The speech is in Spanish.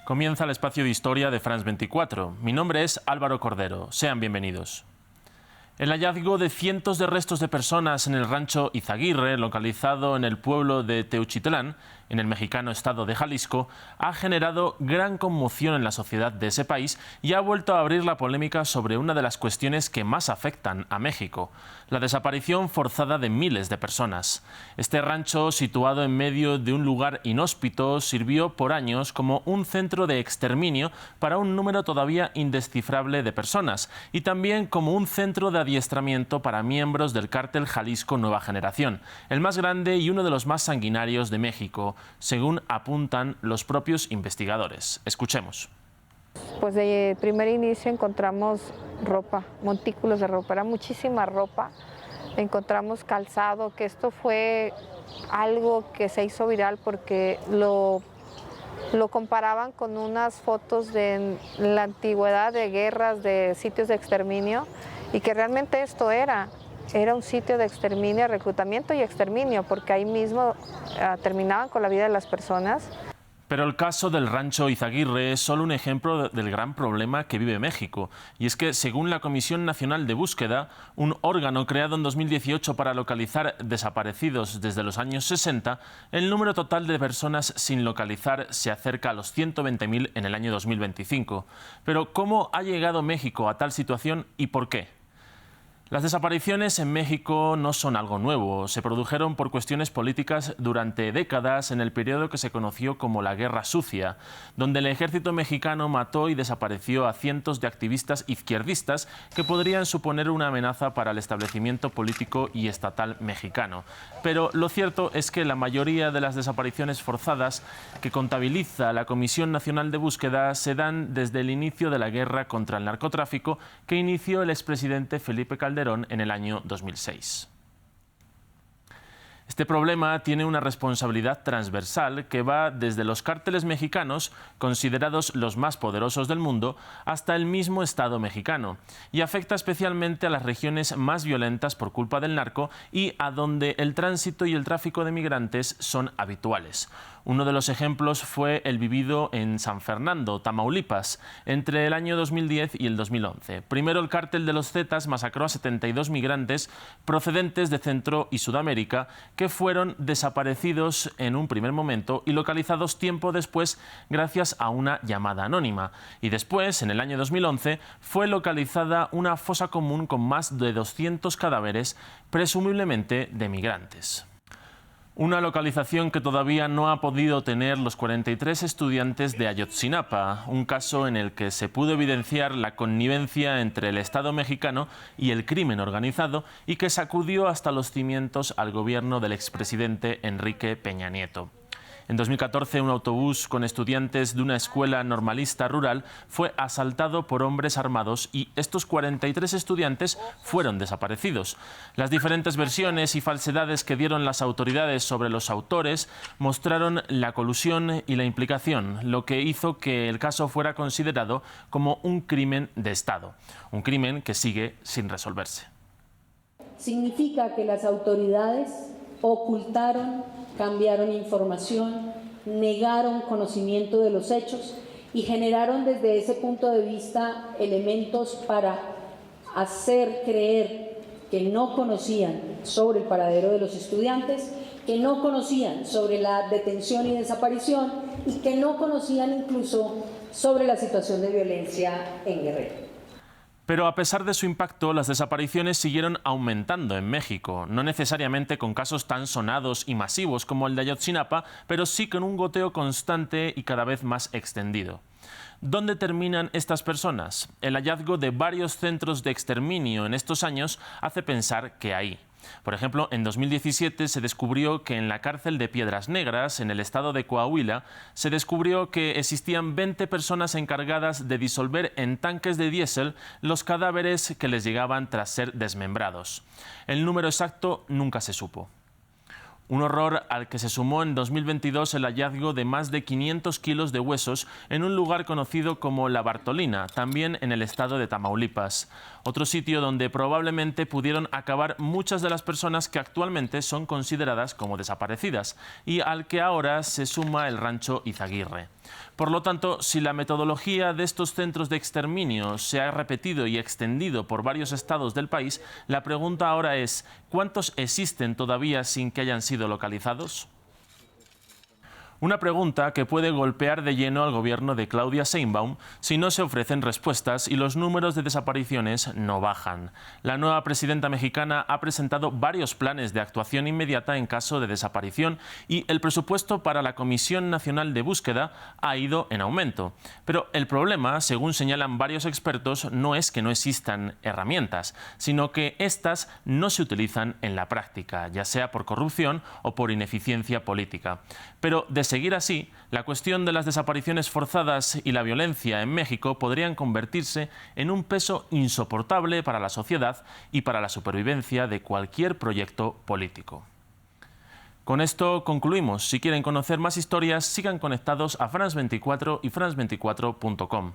Comienza el espacio de historia de France 24. Mi nombre es Álvaro Cordero. Sean bienvenidos. El hallazgo de cientos de restos de personas en el rancho Izaguirre, localizado en el pueblo de Teuchitlán, en el mexicano estado de Jalisco, ha generado gran conmoción en la sociedad de ese país y ha vuelto a abrir la polémica sobre una de las cuestiones que más afectan a México: la desaparición forzada de miles de personas. Este rancho, situado en medio de un lugar inhóspito, sirvió por años como un centro de exterminio para un número todavía indescifrable de personas y también como un centro de adiestramiento para miembros del cártel Jalisco Nueva Generación, el más grande y uno de los más sanguinarios de México, según apuntan los propios investigadores. Escuchemos. Pues de primer inicio encontramos ropa, montículos de ropa, era muchísima ropa. Encontramos calzado, que esto fue algo que se hizo viral porque lo comparaban con unas fotos de la antigüedad de guerras, de sitios de exterminio, y que realmente esto era un sitio de exterminio, reclutamiento y exterminio, porque ahí mismo terminaban con la vida de las personas. Pero el caso del rancho Izaguirre es solo un ejemplo del gran problema que vive México. Y es que, según la Comisión Nacional de Búsqueda, un órgano creado en 2018 para localizar desaparecidos desde los años 60, el número total de personas sin localizar se acerca a los 120.000 en el año 2025. Pero, ¿cómo ha llegado México a tal situación y por qué? Las desapariciones en México no son algo nuevo. Se produjeron por cuestiones políticas durante décadas en el periodo que se conoció como la Guerra Sucia, donde el ejército mexicano mató y desapareció a cientos de activistas izquierdistas que podrían suponer una amenaza para el establecimiento político y estatal mexicano. Pero lo cierto es que la mayoría de las desapariciones forzadas que contabiliza la Comisión Nacional de Búsqueda se dan desde el inicio de la guerra contra el narcotráfico que inició el expresidente Felipe Calderón en el año 2006. Este problema tiene una responsabilidad transversal que va desde los cárteles mexicanos, considerados los más poderosos del mundo, hasta el mismo Estado mexicano, y afecta especialmente a las regiones más violentas por culpa del narco y a donde el tránsito y el tráfico de migrantes son habituales. Uno de los ejemplos fue el vivido en San Fernando, Tamaulipas, entre el año 2010 y el 2011. Primero, el cártel de los Zetas masacró a 72 migrantes procedentes de Centro y Sudamérica que fueron desaparecidos en un primer momento y localizados tiempo después gracias a una llamada anónima. Y después, en el año 2011, fue localizada una fosa común con más de 200 cadáveres, presumiblemente de migrantes. Una localización que todavía no ha podido tener los 43 estudiantes de Ayotzinapa, un caso en el que se pudo evidenciar la connivencia entre el Estado mexicano y el crimen organizado y que sacudió hasta los cimientos al gobierno del expresidente Enrique Peña Nieto. En 2014, un autobús con estudiantes de una escuela normalista rural fue asaltado por hombres armados y estos 43 estudiantes fueron desaparecidos. Las diferentes versiones y falsedades que dieron las autoridades sobre los autores mostraron la colusión y la implicación, lo que hizo que el caso fuera considerado como un crimen de Estado, un crimen que sigue sin resolverse. Significa que las autoridades ocultaron, cambiaron información, negaron conocimiento de los hechos y generaron desde ese punto de vista elementos para hacer creer que no conocían sobre el paradero de los estudiantes, que no conocían sobre la detención y desaparición y que no conocían incluso sobre la situación de violencia en Guerrero. Pero a pesar de su impacto, las desapariciones siguieron aumentando en México, no necesariamente con casos tan sonados y masivos como el de Ayotzinapa, pero sí con un goteo constante y cada vez más extendido. ¿Dónde terminan estas personas? El hallazgo de varios centros de exterminio en estos años hace pensar que ahí. Por ejemplo, en 2017 se descubrió que en la cárcel de Piedras Negras, en el estado de Coahuila, se descubrió que existían 20 personas encargadas de disolver en tanques de diésel los cadáveres que les llegaban tras ser desmembrados. El número exacto nunca se supo. Un horror al que se sumó en 2022 el hallazgo de más de 500 kilos de huesos en un lugar conocido como La Bartolina, también en el estado de Tamaulipas. Otro sitio donde probablemente pudieron acabar muchas de las personas que actualmente son consideradas como desaparecidas y al que ahora se suma el rancho Izaguirre. Por lo tanto, si la metodología de estos centros de exterminio se ha repetido y extendido por varios estados del país, la pregunta ahora es, ¿cuántos existen todavía sin que hayan sido localizados? Una pregunta que puede golpear de lleno al gobierno de Claudia Sheinbaum si no se ofrecen respuestas y los números de desapariciones no bajan. La nueva presidenta mexicana ha presentado varios planes de actuación inmediata en caso de desaparición y el presupuesto para la Comisión Nacional de Búsqueda ha ido en aumento. Pero el problema, según señalan varios expertos, no es que no existan herramientas, sino que éstas no se utilizan en la práctica, ya sea por corrupción o por ineficiencia política. Pero de seguir así, la cuestión de las desapariciones forzadas y la violencia en México podrían convertirse en un peso insoportable para la sociedad y para la supervivencia de cualquier proyecto político. Con esto concluimos. Si quieren conocer más historias, sigan conectados a France 24 y France24.com.